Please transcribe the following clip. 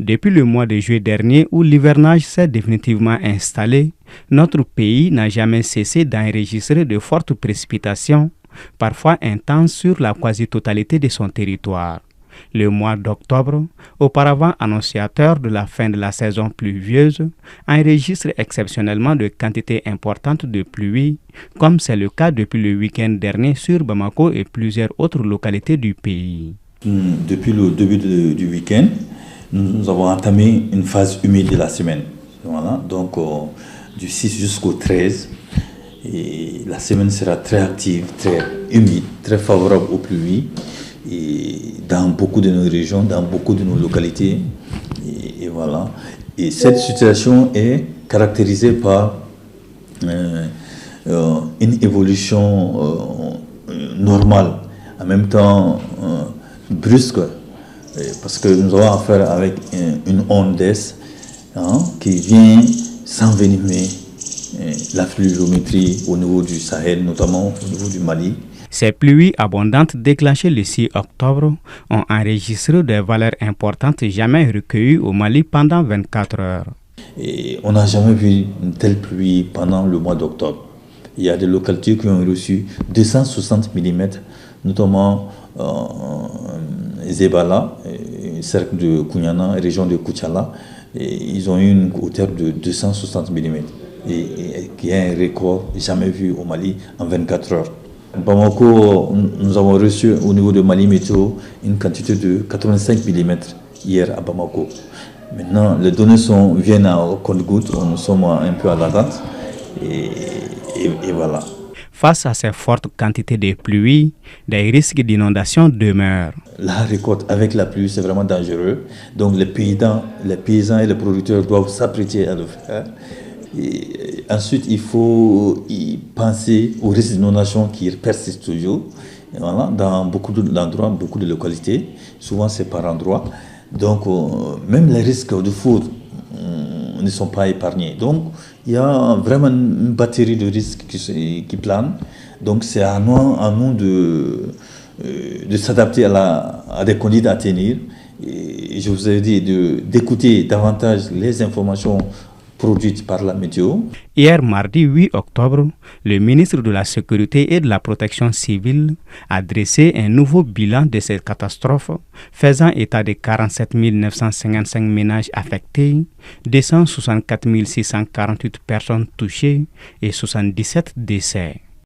Depuis le mois de juillet dernier où l'hivernage s'est définitivement installé, notre pays n'a jamais cessé d'enregistrer de fortes précipitations, parfois intenses sur la quasi-totalité de son territoire. Le mois d'octobre, auparavant annonciateur de la fin de la saison pluvieuse, enregistre exceptionnellement de quantités importantes de pluie, comme c'est le cas depuis le week-end dernier sur Bamako et plusieurs autres localités du pays. Depuis le début du week-end, nous avons entamé une phase humide de la semaine. Voilà, donc du 6 jusqu'au 13. Et la semaine sera très active, très humide, très favorable aux pluies. Et dans beaucoup de nos régions, dans beaucoup de nos localités. Et voilà. Et cette situation est caractérisée par une évolution normale, en même temps brusque, parce que nous avons affaire avec une onde d'ess qui vient s'envenimer la pluviométrie au niveau du Sahel, notamment au niveau du Mali. Ces pluies abondantes déclenchées le 6 octobre ont enregistré des valeurs importantes jamais recueillies au Mali pendant 24 heures. Et on n'a jamais vu une telle pluie pendant le mois d'octobre. Il y a des localités qui ont reçu 260 mm, notamment Zebala, cercle de Kougnana, région de Koutiala. Et ils ont eu une hauteur de 260 mm, et qui est un record jamais vu au Mali en 24 heures. Bamako, nous avons reçu au niveau de Mali Météo une quantité de 85 mm hier à Bamako. Maintenant, les données viennent à compte-gouttes, nous sommes un peu à l'attente et voilà. Face à ces fortes quantités de pluie, des risques d'inondation demeurent. La récolte avec la pluie, c'est vraiment dangereux. Donc les paysans et les producteurs doivent s'apprêter à le faire. Et ensuite, il faut y penser aux risques d'inondation qui persistent toujours. Et voilà, dans beaucoup d'endroits, beaucoup de localités. Souvent, c'est par endroits. Donc, même les risques de foudre ne sont pas épargnés. Donc, il y a vraiment une batterie de risques qui planent. Donc, c'est à nous de s'adapter à des conduites à tenir. Et je vous ai dit d'écouter davantage les informations produite par la météo. Hier, mardi 8 octobre, le ministre de la Sécurité et de la Protection civile a dressé un nouveau bilan de cette catastrophe, faisant état de 47 955 ménages affectés, 264 648 personnes touchées et 77 décès.